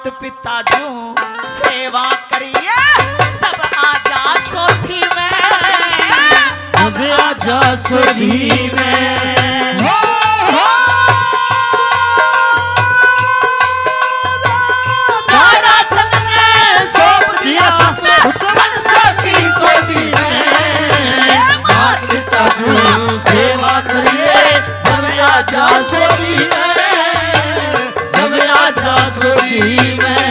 मात पिता जो सेवा करिए जब आजा सोधी में, जब आजा सोधी में। तारा चंद ने सौंप दिया मनसा की गोदी में, मात पिता जो सेवा करिए जब आजा सोधी में, जब आजा सोधी में।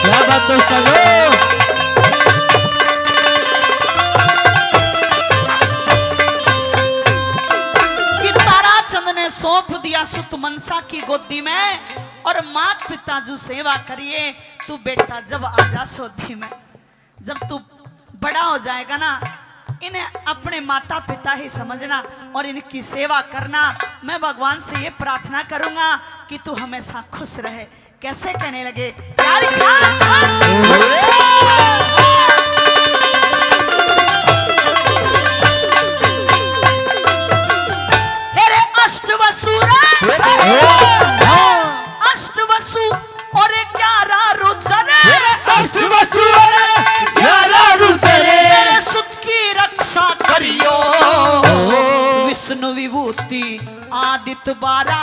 क्या बात दोस्तों, कि ताराचंद ने सौंप दिया सुत मनसा की गोदी में, और मात पिता जो सेवा करिए तू बेटा जब आजा सोधी में। जब तू बड़ा हो जाएगा ना, इन्हें अपने माता पिता ही समझना और इनकी सेवा करना। मैं भगवान से ये प्रार्थना करूंगा कि तू हमेशा खुश रहे। कैसे कहने लगे यार, अष्टवसु और 11 रुद्र, अष्टवसु और 11 रुद्र, सुत की रक्षा करियो। विष्णु विभूति आदित्य 12,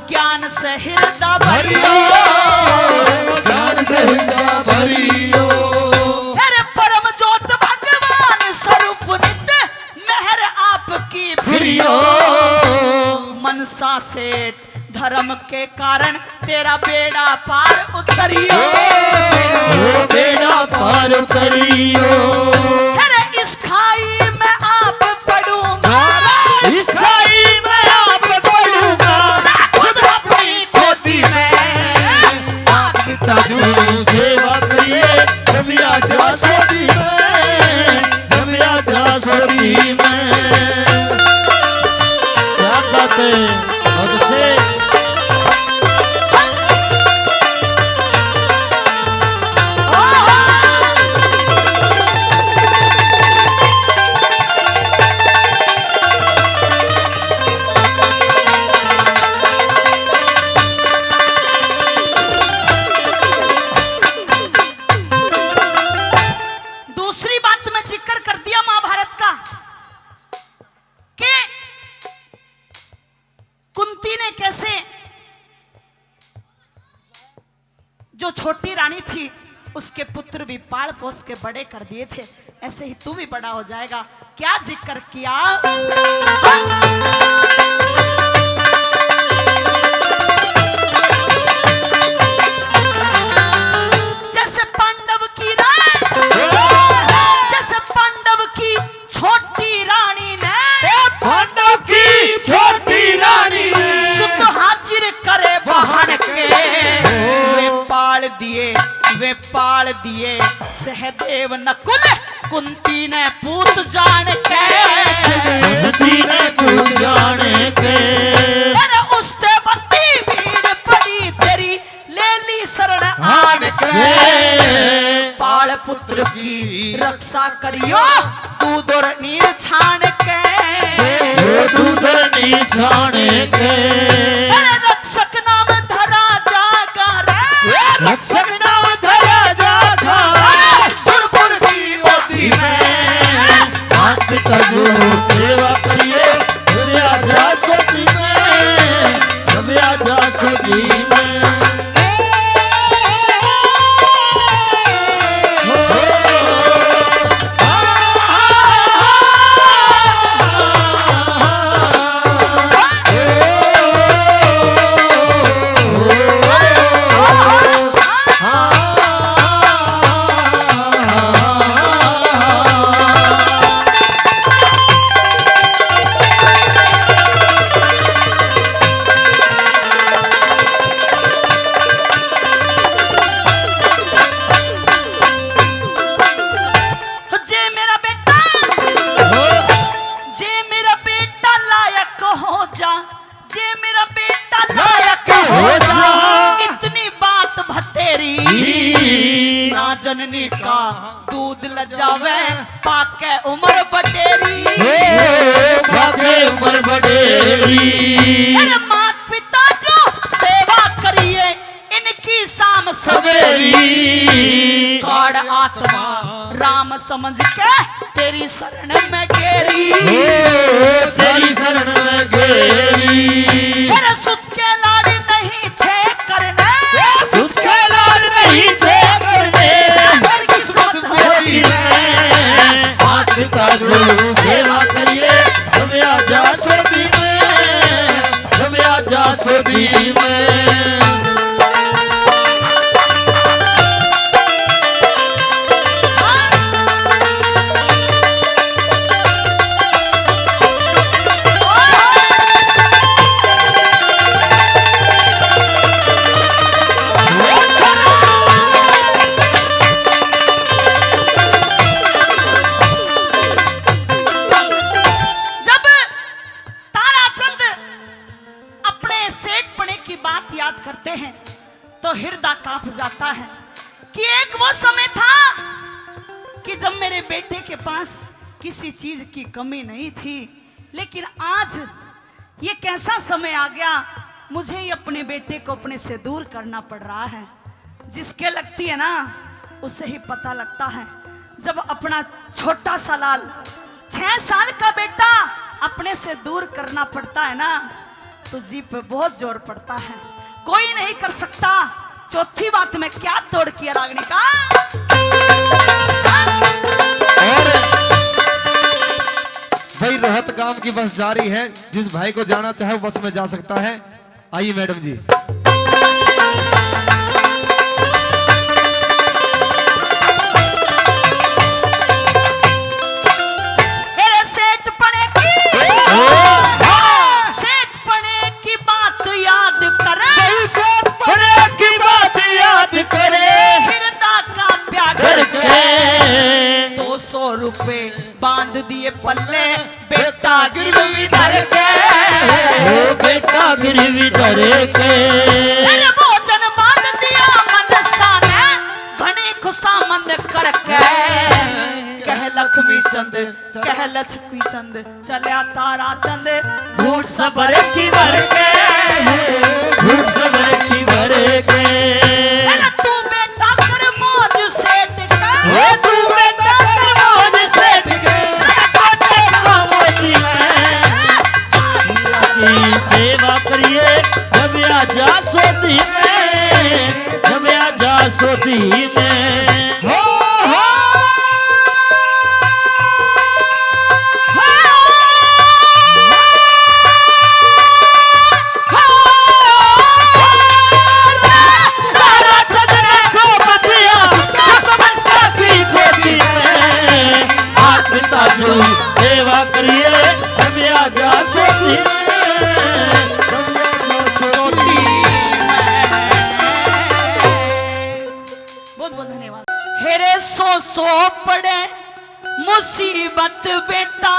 ज्ञान से हृदय भरियो, ज्ञान से हृदय भरियो। परम ज्योत भगवान स्वरूप नित्य मेहर आपकी फिरियो। मनसा सेठ धर्म के कारण तेरा बेड़ा पार उतरियो, बेड़ा पार उतरियो। अरे इस खाई में आप पड़ूंगा, इस खाई में आप पड़ूंगा, खुद अपनी गोदी में। मात पिता जो सेवा करिए जब आजा सोधी में, जब आजा सोधी में। क्या बात है, बहुत अच्छे। दूसरी बात मैं जिक्र कर दिया महाभारत का कि कुंती ने कैसे जो छोटी रानी थी उसके पुत्र भी पाल पोस के बड़े कर दिए थे, ऐसे ही तू भी बड़ा हो जाएगा। क्या जिक्र किया, जैसे पांडव की जैसे पांडव की छोटी रानी ने, पांडव की छोटी रानी ने सुत हाजिर करे बहन के, वे पाल दिए सहदेव नकुल, कुंती ने पूत जान के, कुंती ने पूत जान के। अरे उसते बत्ती भीड़ पड़ी तेरी ले ली शरण आन के। पाल पुत्र की रक्षा करियो दूध और नीर छान के, दूध और नीर छान के। अरे रक्षक नाम धरा जागा रे, रक्षक नाम धरा जागा, सुरपुर की गोदी में। मात पिता जो सेवा करिए जब आजा सोधी में, जब आजा सोधी में। जननी का दूध लजावे पाके उम्र बटेरी, के उम्र बढ़ेरी। अरे मात पिता जो सेवा करिए इनकी शाम सवेरी। गॉड आत्मा राम समझ के तेरी शरण में घेरी। तेरी शरण में घेरी। अरे सुत के लाड नहीं थे करने, सुत के लाड नहीं थे करने, किस्मत होती है हाथ का जो सेवा करिए जब आजा सोती में, जब आजा सोती में। याद करते हैं तो हृदय कांप जाता है कि एक वो समय था कि जब मेरे बेटे के पास किसी चीज की कमी नहीं थी, लेकिन आज ये कैसा समय आ गया, मुझे ही अपने बेटे को अपने से दूर करना पड़ रहा है। जिसके लगती है ना उसे ही पता लगता है, जब अपना छोटा सा लाल 6 साल का बेटा अपने से दूर करना पड़ता है ना तो जी पे बहुत जोर पड़ता है, कोई नहीं कर सकता। चौथी बात में क्या तोड़ किया रागनी का। और भाई रहत गांव की बस जारी है, जिस भाई को जाना चाहे बस में जा सकता है। आइए मैडम जी। रुपए बांध दिए पल्ले बेटा गिरवी धर के, बेटा गिरवी धर के। अरे भोजन बांध दिया मनसा ने घनी खुशामंद करके। कह लक्ष्मी चंद कह लक्ष्मी चंद चलिया तारा चंद घूट सबर की भर के, घूट सबर की भर के। अरे तू बेटा कर मौज सेठ का, तू बेटा सेवा करिए जब आजा सोती में, जब आजा सोती में। हो तारा चंद्र सोपतिया सब मनसा की खोती में। हाथ पिता जो सेवा करिए जब आजा सोती में, सो पड़े मुसीबत बेटा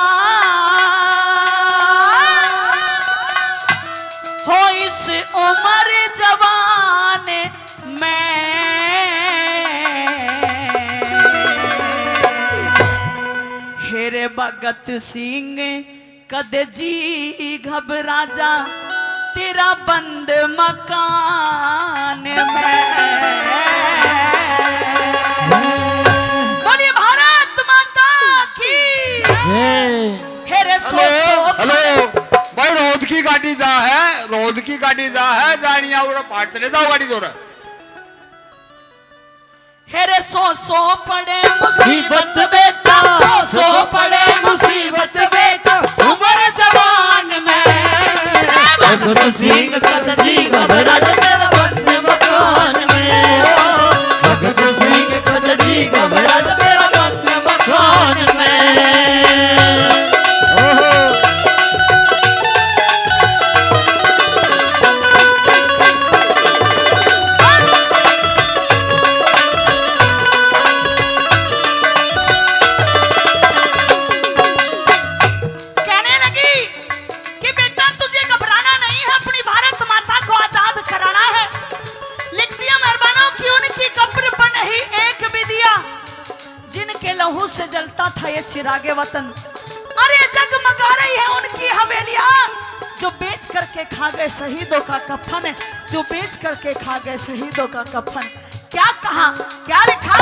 हो इस उम्र जवान में। हेरे भगत सिंह कद जी घबरा जा तेरा बंद मकान में। हेलो भाई रोड की गाड़ी जा है, रोड की गाड़ी जा है जानिया और पाट चले जाओ गाड़ी जोर। हेरे सो पड़े मुसीबत बेटा, सो पड़े मुसीबत बेटा उम्र जवान में। भगत सिंह कद जी घबरा तेरा बंद मकान में। भगत सिंह कद जी घबरा तेरा बंद मकान में। लहू से जलता था ये चिरागे वतन, अरे जगमगा रही है उनकी हवेलियां, जो बेच करके खा गए शहीदों का कफन, जो बेच करके खा गए शहीदों का कफन। क्या कहा, क्या लिखा?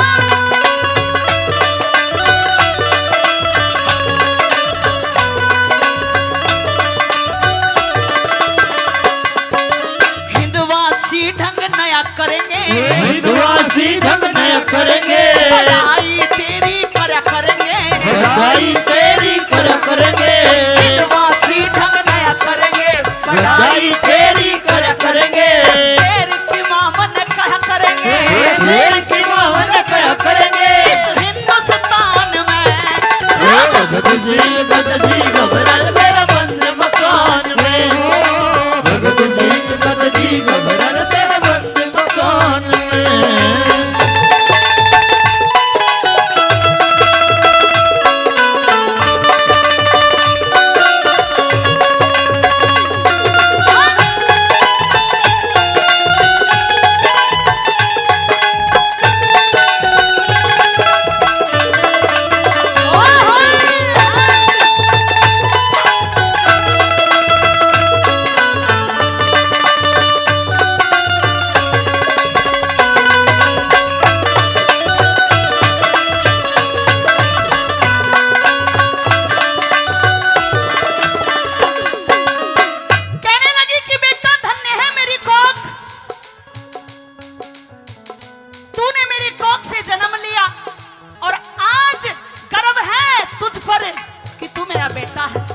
हिंदवासी ढंग नया करेंगे, हिंदवासी ढंग नया करेंगे, बड़ाई तेरी करा करेंगे, बड़ाई तेरी करा करेंगे, हिंदवासी ढंग नया करेंगे, बड़ाई तेरी करा करेंगे, शेर की मामन कहा करेंगे, शेर की मावन कया करेंगे। इस हिंदुस्तान में भगत सिंह गद जी घबराल तेरा बंद मकान में, भगत सिंह गद जी घबराल तेरा बंद मकान में। कहने लगी कि बेटा धन्य है मेरी कोख, तूने मेरी कोख से जन्म लिया और आज गर्व है तुझ पर कि तू मेरा बेटा है।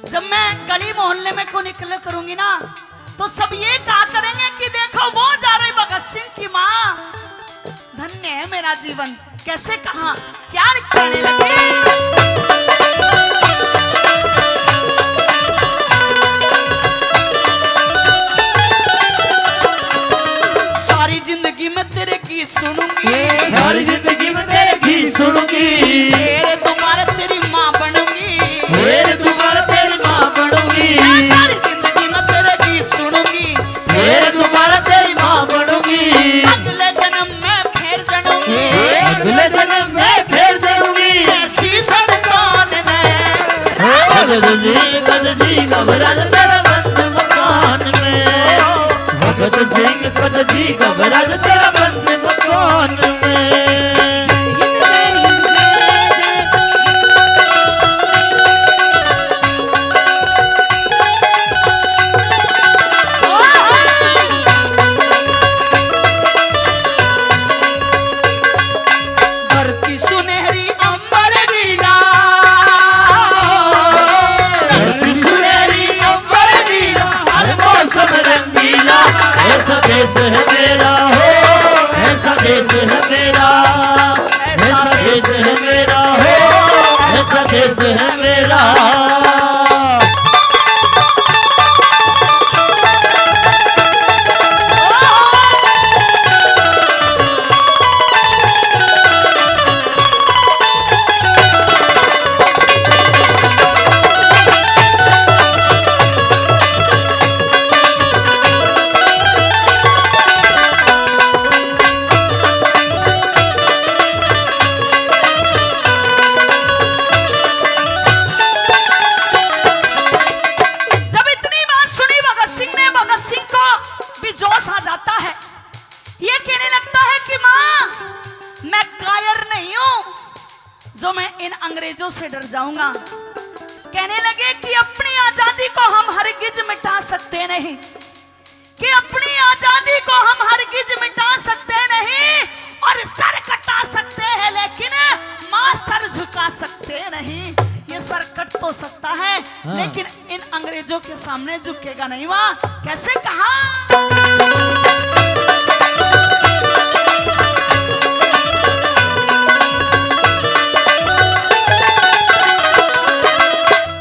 जब मैं गली मोहल्ले में को निकल करूंगी ना, तो सब ये कहा करेंगे कि देखो वो जा रही भगत सिंह की माँ, धन्य है मेरा जीवन। कैसे कहा, क्या कहने लगे? सारी जिंदगी में तेरे गीत सुनूंगी, सारी जिंदगी में तेरे गीत सुनूंगी, तेरे तुम्हारे तेरी माँ बनूंगी, मेरे तुम्हारा तेरी माँ बनूंगी, सारी जिंदगी में तेरे गीत सुनूंगी, मेरे तुम्हारा तेरी माँ बनूंगी, अगले जन्म में फिर जनूंगी, अगले जन्म में फिर जरूंगी। ऐसी संतान में भगत सिंह गद जी घबराल तेरा बंद मकान में, भगत सिंह गद जी घबराल तेरा बंद मकान में। धरती सुनहरी अंबर नीला, धरती सुनहरी अंबर नीला, हर मौसम रंगीला, ऐसा देश है मेरा हो, ऐसा देश है मेरा, ऐसा देश है मेरा हो, ऐसा देश है मेरा। जब इतनी बात सुनी भगत सिंह को भी जोश आ जाता है। ये कहने लगता है कि माँ मैं कायर नहीं हूं जो मैं इन अंग्रेजों से डर जाऊंगा। कहने लगे कि अपनी आजादी को हम हरगिज मिटा सकते नहीं, कि अपनी आजादी को हम हरगिज मिटा सकते नहीं, और सर कटा सकते हैं लेकिन माँ सर झुका सकते नहीं। ये सर कट तो सकता है लेकिन इन अंग्रेजों के सामने झुकेगा नहीं। माँ कैसे कहा?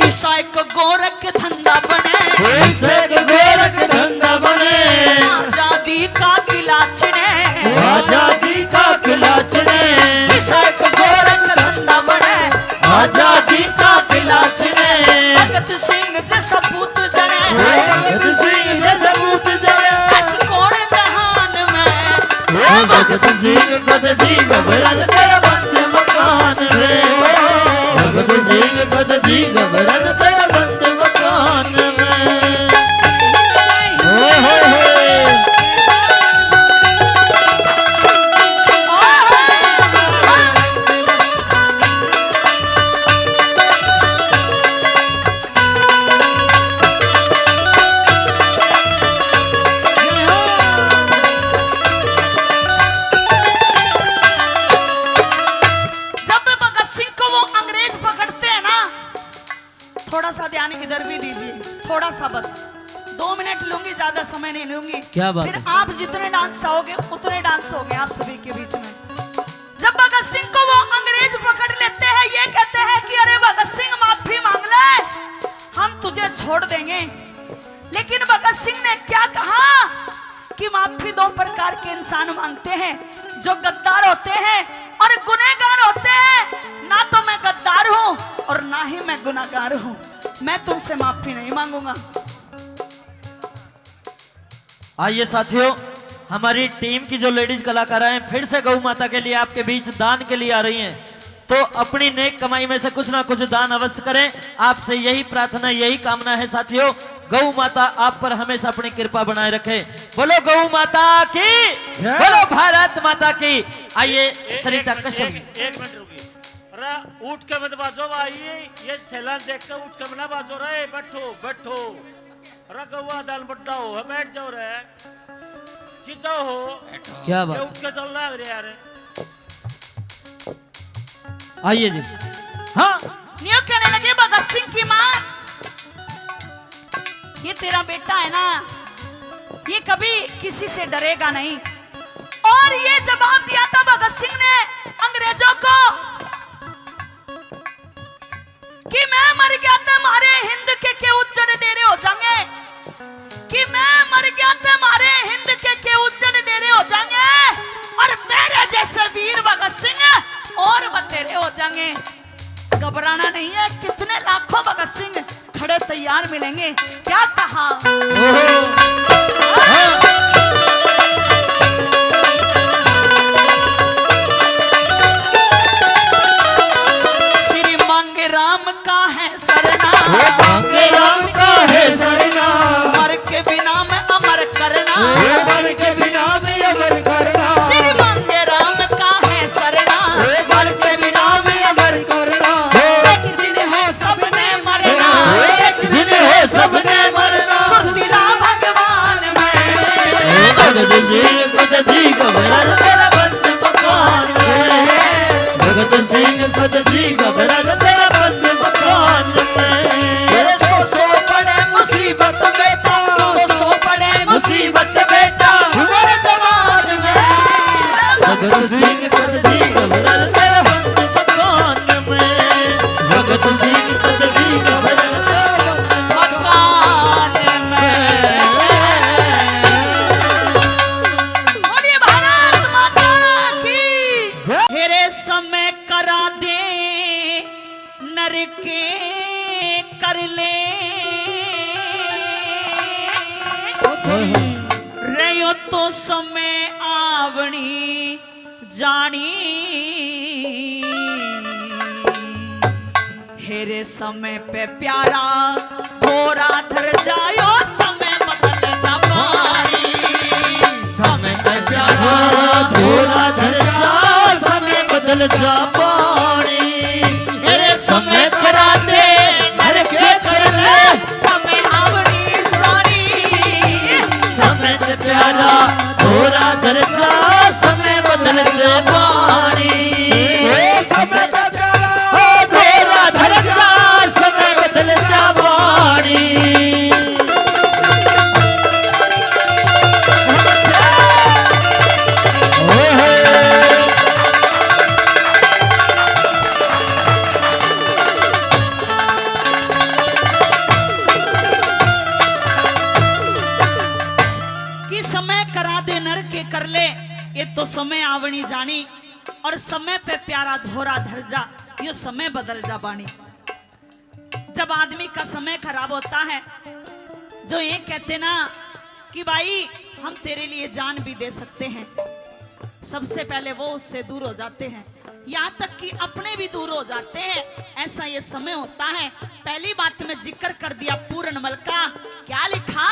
ईसाई को गोरख धंधा बने, गोरख धंधा बने, आजादी का किला चिने, आजादी का किला चुने, ईसाई को गोरख धंधा बने, आजादी का किला चुने, भगत सिंह जैसा पूत जने, भगत सिंह जैसा पूत जने, ऐसे कोरे जहान में भगत सिंह गद जी घबराल तेरा बंद मकान में, भगत सिंह सिंह खुद जी घबरन तेरा बंद मकान में। ओए होए होए। थोड़ा सा ध्यान इधर भी दीजिए, थोड़ा सा बस 2 मिनट लूंगी, ज्यादा समय नहीं लूंगी। क्या बात फिर है? आप जितने डांस चाहोगे उतने डांस होंगे आप सभी के बीच में। जब भगत सिंह को वो अंग्रेज पकड़ लेते हैं, ये कहते हैं कि अरे भगत सिंह माफी मांग ले, हम तुझे छोड़ देंगे। लेकिन भगत सिंह ने क्या कहा कि माफी 2 प्रकार के इंसान मांगते हैं, जो गद्दार होते हैं और गुनहगार होते हैं। ना तो मैं गद्दार हूं और ना ही मैं गुनहगार हूं, मैं तुमसे माफी नहीं मांगूंगा। आइए साथियों, हमारी टीम की जो लेडीज कलाकार हैं फिर से गौ माता के लिए आपके बीच दान के लिए आ रही हैं, तो अपनी नेक कमाई में से कुछ ना कुछ दान अवश्य करें। आपसे यही प्रार्थना, यही कामना है साथियों। गौ माता आप पर हमेशा अपनी कृपा बनाए रखे। बोलो गौ माता की, बोलो भारत माता की। आइए सरिता कश्यप। एक मिनट रुकी, अरे उठ के मत बाजो भाई, ये थैला देख के उठ के मत बाजो रे, बैठो बैठो, अरे गौवा दाल बड्डा हो, बैठ जाओ रे, कितो हो, क्या ये बात। उठ के चल रहा है यार। आइए जी। हाँ न्यू कहने लगे भगत सिंह की माँ, ये तेरा बेटा है ना, ये कभी किसी से डरेगा नहीं। और ये जवाब दिया था भगत सिंह ने अंग्रेजों को कि मैं मर गया तो मारे हिंद के उज्जड़ डेरे हो जाएंगे, कि मैं मर गया तो मारे हिंद के उज्जड़ डेरे हो जाएंगे, और मेरे जैसे वीर भगत सिंह और बतेरे हो जाएंगे। घबराना नहीं है, कितने लाखों भगत सिंह खड़े तैयार मिलेंगे। क्या कहा? श्री मांगे राम का है सरना, मांगे राम का है सरना, मर के बिना में अमर करना, मर के बिना में अमर करना। श्री मांगे राम का है सरना, मर के बिना में अमर करना। एक दिन है सबने मरना, एक दिन है सबने मरना। सुनना भगवान में, भगत सिंह खुद जी घबरन तेरा बंद मकान में। भगत सिंह खुद जी घबरन तेरा बंद मकान में। मेरे सो पड़े मुसीबत बेटा, सो पड़े मुसीबत बेटा मेरे जवान में। भगत सिंह खुद जी घबरन तेरा बंद मकान में। भगत सिंह खुद जी घबरन तेरा बंद मकान में। बोलिए भारत माता की। हेरे समय करा दे नर के कर ले, रहो तो समय आवणी जानी। हेरे समय पे प्यारा थोड़ा धर जायो, समय बदल जा पानी। समय पे प्यारा थोड़ा धर जा, समय बदल जा पानी। मेरे समय करा दे नर के कर ले, समय आवड़ी जानी। समय से प्यारा थोड़ा धर जा, समय बदल जा पानी। समय का प्यारा थोड़ा धर जा, समय बदल जा पानी। कि समय करा दे नर के कर ले, ये तो समय आवणी जानी। और समय पे प्यारा धोरा धर जा, ये समय बदल जा बानी। जब आदमी का समय खराब होता है, जो ये कहते ना कि भाई हम तेरे लिए जान भी दे सकते हैं, सबसे पहले वो उससे दूर हो जाते हैं। यहाँ तक कि अपने भी दूर हो जाते हैं। ऐसा ये समय होता है। पहली बात में जिक्र कर दिया पूरनमल का, क्या लिखा?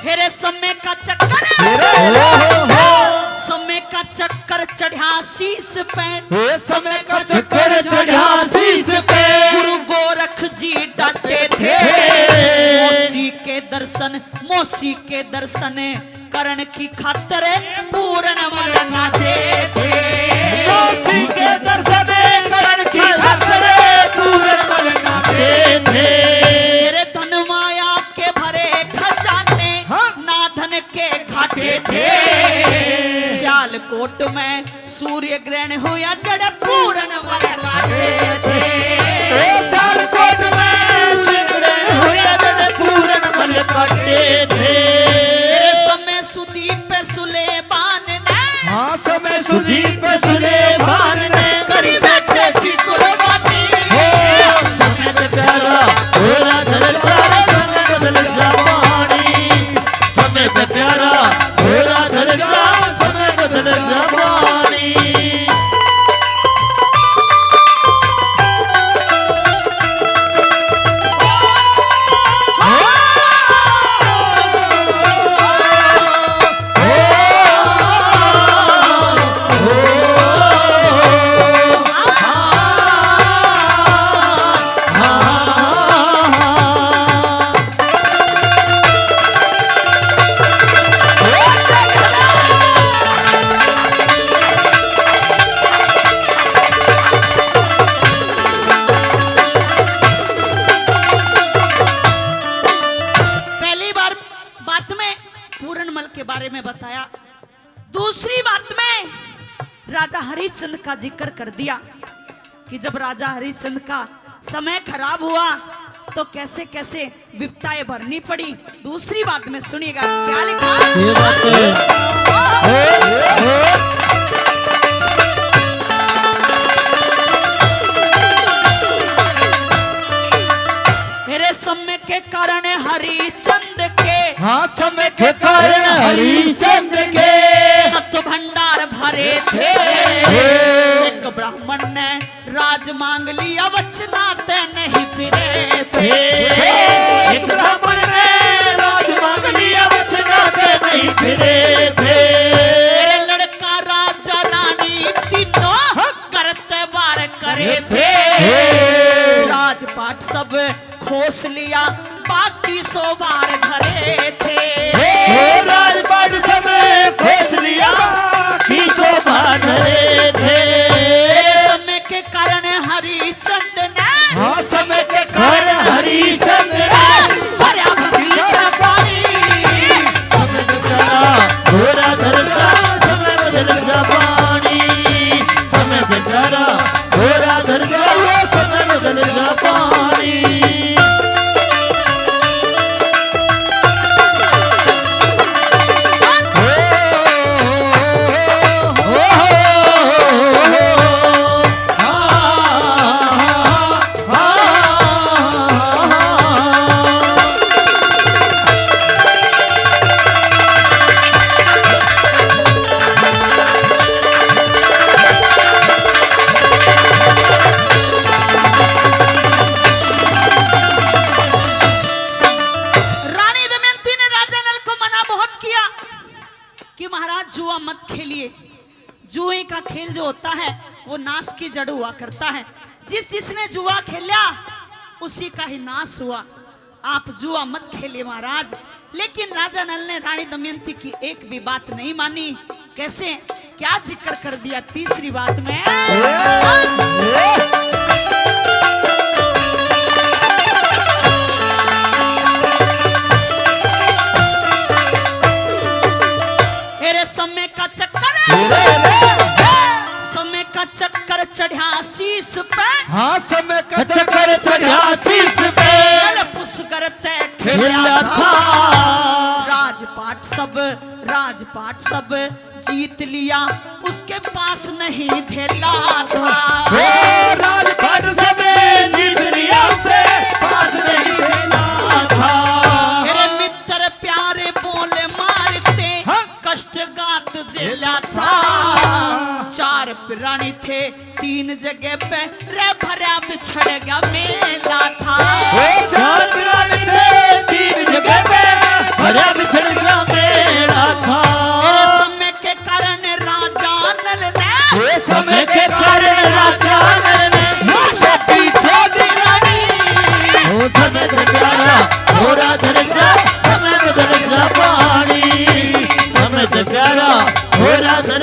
हेरे समय का चक्कर, समय का चक्कर चढ़ा शीस पे, समय का चक्कर चढ़ा शीस पे, गुरु गोरख जी डटे थे। मौसी के दर्शन करण की खातिर पूरनमल नाचे थे। मौसी के दर्शन करण की खातिर पूरनमल नाचे थे। तेरे धन माया के भरे खजाने नाधन के घाटे थे। सियालकोट में सूर्य ग्रहण हुआ जड़ पूरनमल नाचे थे। सियालकोट में सूर्य ग्रहण हुआ जड़ पूरनमल नाचे थे। समय सुदीप सुलेमान ने, हाँ समय सुदीप सुलेमान ने करी बैठे थी कुर्बानी। समय पे प्यारा होरा धड़का समय बदल जवानी। समय पे प्यारा होरा धड़का समय बदल जवानी। बताया। दूसरी बात में राजा हरिश्चंद्र का जिक्र कर दिया कि जब राजा हरिश्चंद्र का समय खराब हुआ तो कैसे कैसे विपताएं भरनी पड़ी। दूसरी बात में सुनिएगा क्या लिखा। मेरे समय के कारण हरिश्चंद्र के, हाँ समय के कारण हरिश्चंद्र के सत भंडार भरे थे। एक ब्राह्मण ने राज मांग लिया वचनाते नहीं फिरे थे। एक ब्राह्मण ने राज मांग लिया वचनाते नहीं फिरे थे। मेरे लड़का राजा रानी तीनों करते बार करे थे। राजपाट सब खोस लिया बाकी 100 बार धरे थे। राजपाट सब खोस लिया बाकी 100 बार धरे थे। समय के कारण हरिश्चंद्र ने, हाँ समय के कारण हरिश्चंद्र ने भरा बगीचा पानी। समय बेचारा घोड़ा धरता समय बदल जवानी। समय बेचारा घोड़ा धरता समय बदल जवानी। जुआ मत खेलिए। जुए का खेल जो होता है वो नाश की जड़ हुआ करता है। जिसने जुआ खेला उसी का ही नाश हुआ। आप जुआ मत खेलिए महाराज। लेकिन राजा नल ने रानी दमयंती की एक भी बात नहीं मानी। कैसे, क्या जिक्र कर दिया तीसरी बात में। समय का चक्कर, समय का चक्कर चढ़ा शीस पे, हाँ समय का चक्कर चढ़ा शीस पे पुष्कर तय खेला था। राजपाट सब जीत लिया उसके पास नहीं धेला था। राजपाट सब जीत लिया से थे 3 जगह पे रे भरा बिछड़ गया मेला था। चार दीवान थे 3 जगह पे भरा बिछड़ गया मेला था। मेरे समय के कारण राजा नल ने समय के कारण राजा ने पीछे रानी हो समय से प्यारा हो राजा समय बदल जा पानी समय से प्यारा हो राजा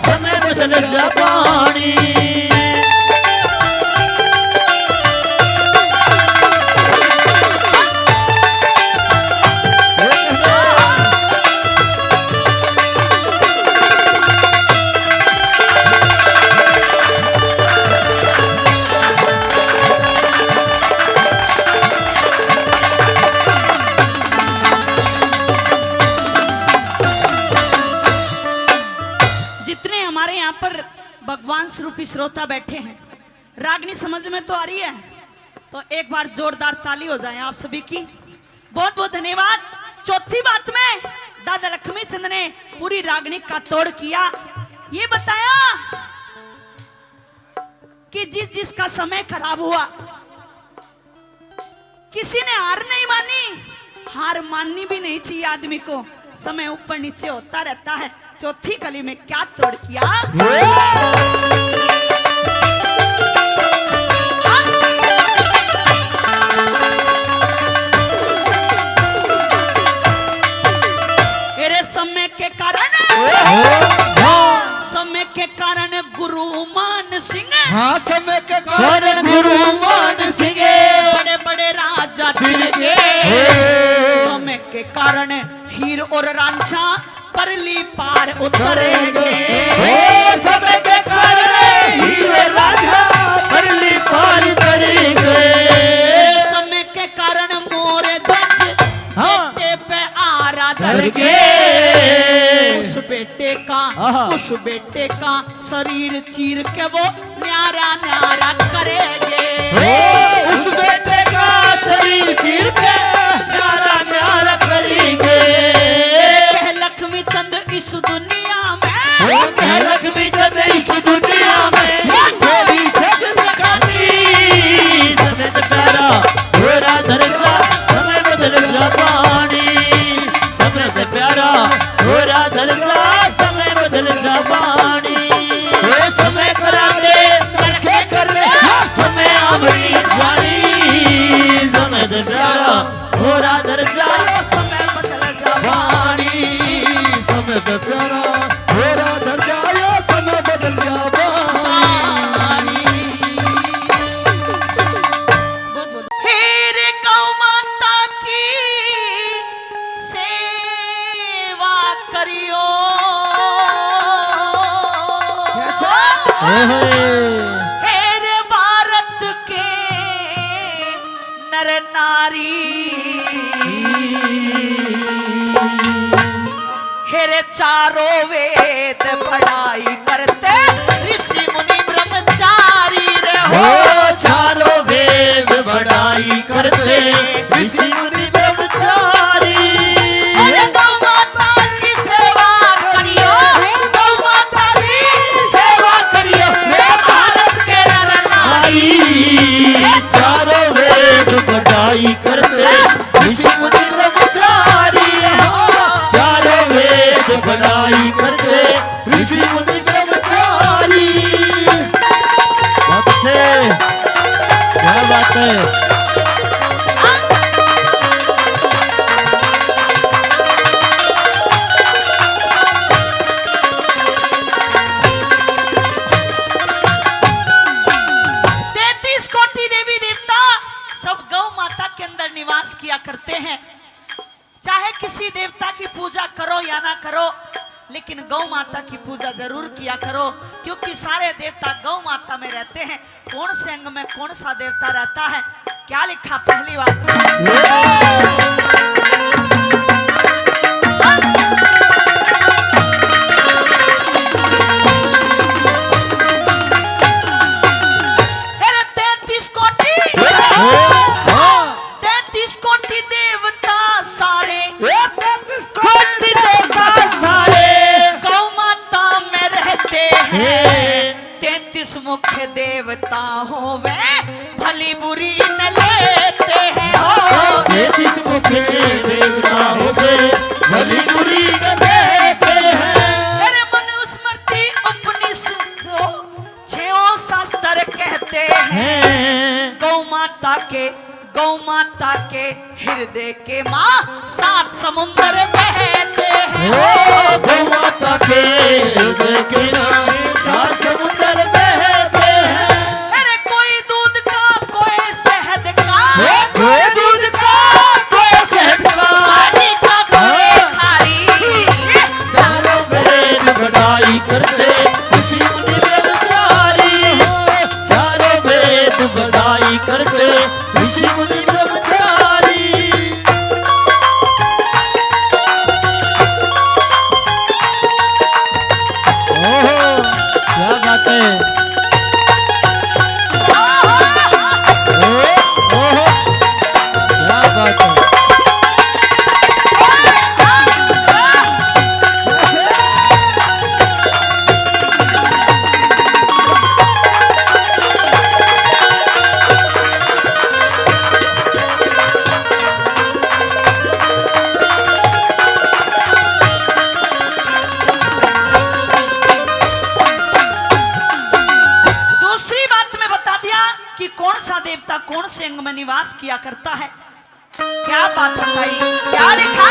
समय बदल जा पानी। जितने हमारे यहाँ पर भगवान स्वरूपी श्रोता बैठे हैं, रागनी समझ में तो आ रही है? तो एक बार जोरदार ताली हो जाए आप सभी की। बहुत बहुत धन्यवाद। चौथी बात में दादा लक्ष्मी चंद ने पूरी रागनी का तोड़ किया। ये बताया कि जिसका समय खराब हुआ, किसी ने हार नहीं मानी। हार माननी भी नहीं चाहिए आदमी को, समय ऊपर नीचे होता रहता है। चौथी कली में क्या तोड़ किया? मेरे समय के कारण गुरु मान सिंह, हाँ समय के कारण गुरु मान सिंह बड़े बड़े राजा दिल के समय के कारण हीर और रांझा परली पार उतरेंगे। समय के कारण हीरे राजा परली पार उतरेंगे। समय के कारण मोरे दज बेटे पे आरा धर के उस बेटे का शरीर चीर के वो न्यारा न्यारा करेंगे। उस बेटे का शरीर चीर के न्यारा न्यारा करेंगे। लक्ष्मी चंद इस दुनिया में, लक्ष्मी चंद इस दुनिया में तेरी सजन काटी समय से प्यारा हो राजा समय बदल जा पानी समय से प्यारा हो राजा समय बदल जा पानी। समय करा दे रखे कर ले समय आमरी जानी समय से प्यारा हो राजा समय बदल जा पानी समय पे प्यारा मेरा धर जायो समय बदल जा पानी। फिर गौ माता की सेवा करियो, हेर भारत के नर नारी, हेरे चारों वेद पढ़ाई करते ऋषि मुनि ब्रह्मचारी रहो। चारों वेद बढ़ाई करते ऋषि मुनि ब्रह्मचारी। अरे गौ माता की सेवा करियो, गौ माता की सेवा करियो, हे भारत के नर नारी। चारों वेद बढ़ाई करते ऋषि मुनि ब्रह्मचारी। चारों वेद बढ़ाई करते ऋषि मुनि ब्रह्मचारी। बहुत अच्छे, क्या बात है। निवास किया करते हैं। चाहे किसी देवता की पूजा करो या ना करो, लेकिन गौ माता की पूजा जरूर किया करो, क्योंकि सारे देवता गौ माता में रहते हैं। कौन से अंग में कौन सा देवता रहता है, क्या लिखा पहली बात। 33 मुख्य देवता हो वे भली बुरी न लेते हैं हो। 33 मुख्य देवता हो वे भली बुरी न लेते हैं। अरे मनुस्मृति उपनिषद को 6 शास्त्र कहते हैं। गौ माता के हृदय के माँ 7 समुद्र बहते हैं। गौ माता के हृदय के माँ 7 समुद्र बहते हैं। अरे कोई दूध का कोई शहद का, कोई दूध का कोई शहद का, पानी का कोई खारी। चारों वेद बड़ाई करते ऋषि मुनि ब्रह्मचारी हो। चारों वेद बड़ाई करते ऋषि मुनि ब्रह्मचारी। ओहो क्या बात है। ओहो क्या बात है। दूसरी बात में बता दिया कि कौन सा देवता कौन से अंग में निवास किया करता है। क्या बात बताई, क्या लिखा?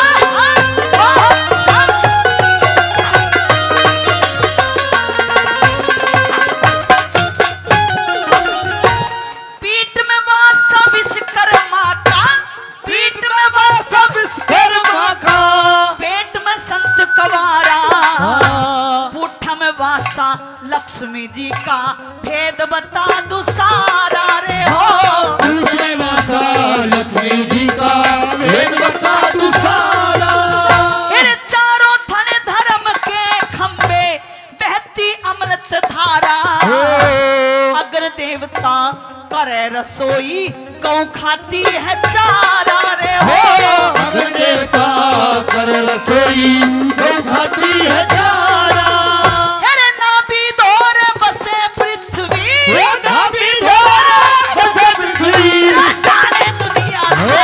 पीठ में वासा विश्वकर्मा का, पीठ में वासा विश्वकर्मा का, पेट में संत कवारा, हाँ। पुठ में वासा लक्ष्मी जी का, भेद बता दू सारा रे हो। दूसरे वासा लक्ष्मी जी का, भेद बता तू सारा। इन चारों थन धर्म के खंबे बहती अमृत धारा। अगर देवता करे रसोई गौ खाती है चारा रे हो। अगर देवता कर रसोई गौ खाती है चारा। अरे नाभि दौर बसे पृथ्वी, नाभि दौर बसे पृथ्वी, जाने दुनिया से।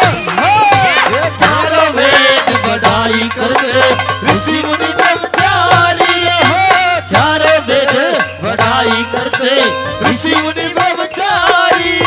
चारों वेद बड़ाई करते ऋषि मुनि ब्रह्मचारी हो। चारों वेद बड़ाई करते ऋषि मुनि ब्रह्मचारी।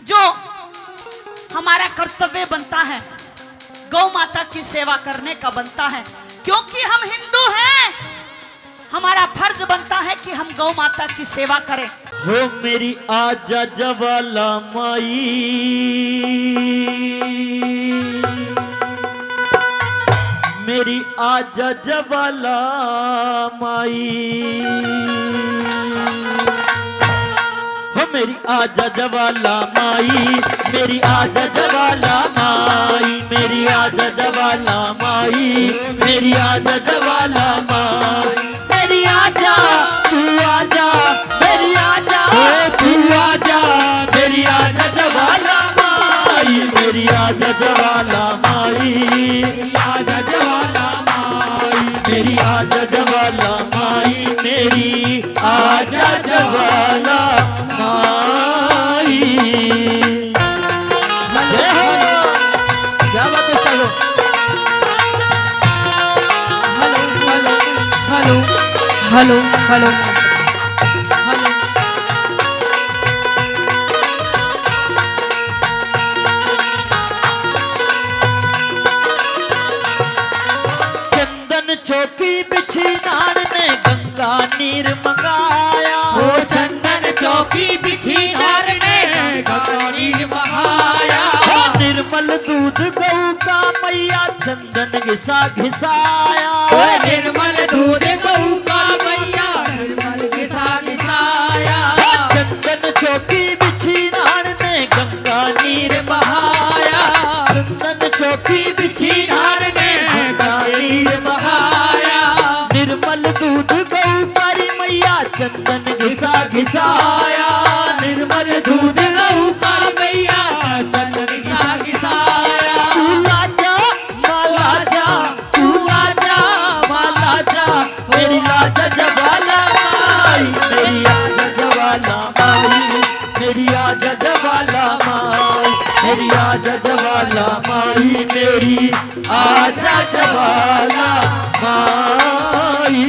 जो हमारा कर्तव्य बनता है गौ माता की सेवा करने का बनता है, क्योंकि हम हिंदू हैं। हमारा फर्ज बनता है कि हम गौ माता की सेवा करें। हो मेरी आजा जवाला माई, मेरी आजा जवाला माई। हो मेरी आजा जवाला माई, मेरी आजा जवाला माई, मेरी आजा जवाला माई, मेरी आजा जवाला माई। मेरी आजा तू आजा, मेरी आजा तू आजा, मेरी आजा जवाला माई, मेरी आजा जवाला माई, मेरी आजा जवाला माई, मेरी आजा जवाला माई, मेरी आजा जवाला माई। जय हो। क्या बात है सालो। Hello hello hello. चंदन चौकी बिछी नार ने गंगा नीर मंगाया। ओ चंदन चौकी बिछी नार में गंगा नीर बहाया। हो घिसा घिसाया। और निर्मल दूध गऊ का मैया निर्मल घिसा घिसाया। चंदन चौकी बिछी नार ने गंगा नीर बहाया। चंदन चौकी बिछी नार ने गंगा नीर बहाया। निर्मल दूध गऊ तारी मैया चंदन घिसा घिसाया। निर्मल दूध गऊ का मैया चंदन घिसा घिसाया। तू आजा माला जा, तू आजा माला जा मेरी आजा जवाला माई, मेरी आजा जवाला माई, मेरी आजा जवाला माई, मेरी आजा जवाला माई, मेरी आजा जवाला माई।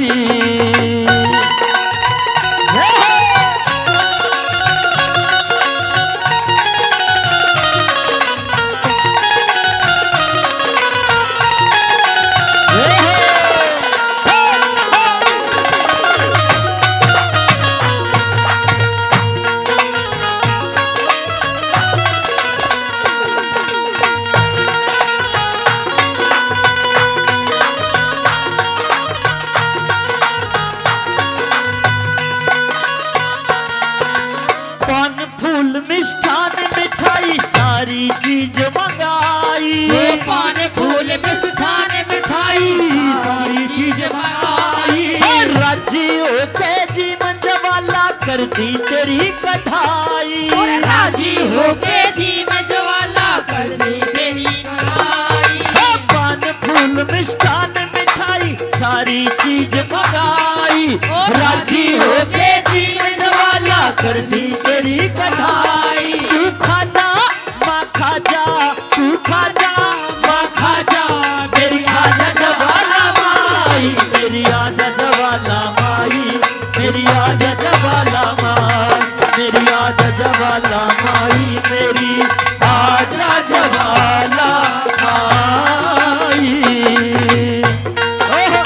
पान फूल मिष्ठान मिठाई सारी चीज मंगाई। वो पान फूल मिष्ठान मिठाई सारी चीज मंगाई। राजी होके जीवन जवाला कर दी तेरी कढ़ाई। और राजी होके जीवन ज्वाला कर दी तेरी कढ़ाई। पान फूल मिष्ठान मिठाई सारी चीज मंगाई। और राजी होके जीवन ज्वाला कर दी तेरी कढ़ाई। तू खाजा माँ खाजा, तू खाजा माँ खाजा, मेरी आजा जवाला माई, मेरी आजा जवाला माई, मेरी आजा जवाला माई, मेरी आजा जवाला माई, मेरी आजा जवाला माई। ओहो!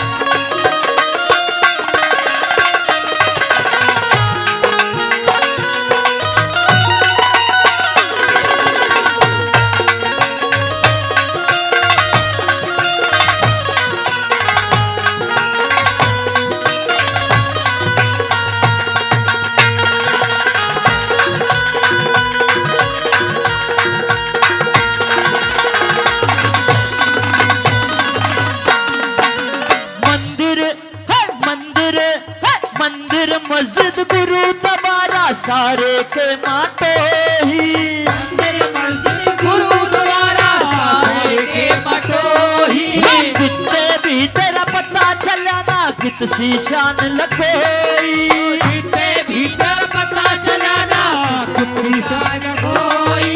मंदिर मस्जिद गुरु दबारा सारे के मातो ही। मंदिर मस्जिद गुरुद्वारा सारे के मटोही। कितने भी तेरा पता चला ना कितसी शान लखोई। जितने भीतर पता चला ना किसी शान कोई।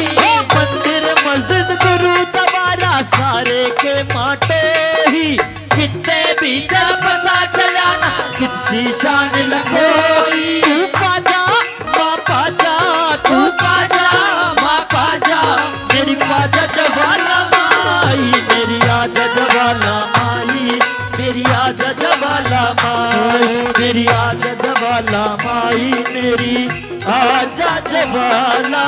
मंदिर मस्जिद गुरु दबारा सारे के मातो ही। कितने भी तेरा पता चला ना कितसी शान लखोई। तू पाजा माँ पाजा, तू पाजा माँ पाजा, मेरी पाजा जवाला माई, मेरी आजा जवाला माई, मेरी आजा जवाला माई, मेरी आजा जवाला माई, मेरी आजा जवाला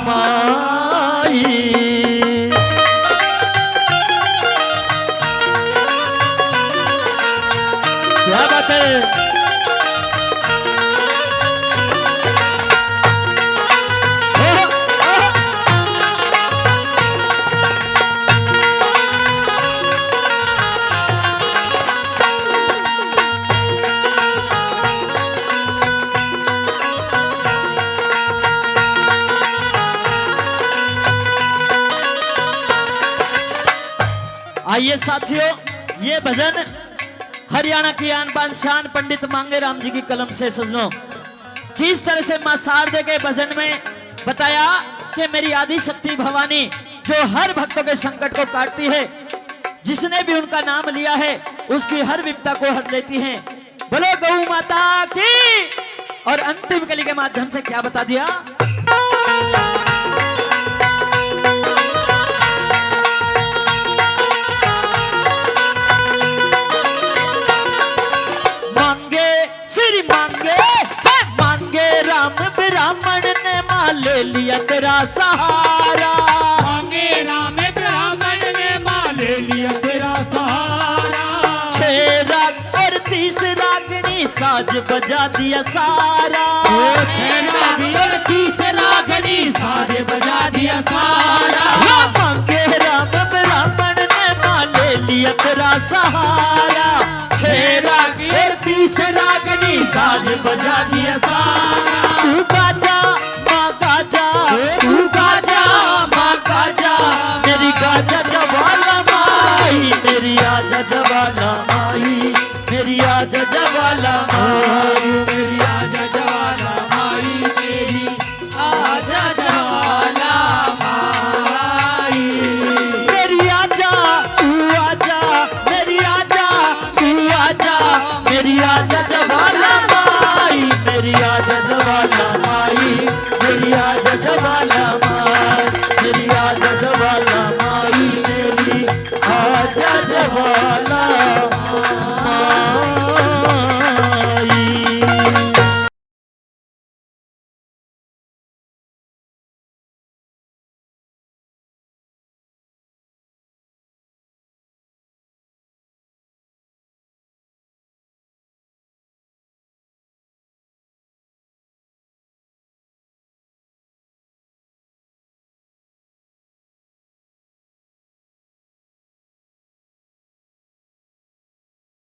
माई। क्या बात है? आइए साथियों, ये भजन हरियाणा की आन बान शान पंडित मांगे राम जी की कलम से सजनो किस तरह से मां शारदे के भजन में बताया कि मेरी आदि शक्ति भवानी जो हर भक्तों के संकट को काटती है, जिसने भी उनका नाम लिया है उसकी हर विपदा को हर लेती है। बोलो गौ माता की। और अंतिम कली के माध्यम से क्या बता दिया? ब्राह्मण ने मां ले लिया तेरा सहारा। मांगे राम ब्राह्मण ने मां ले लिया तेरा सहारा। साज बजा दिया सारा छेना भी और तीसरा घड़ी साज बजा दिया सारा बंद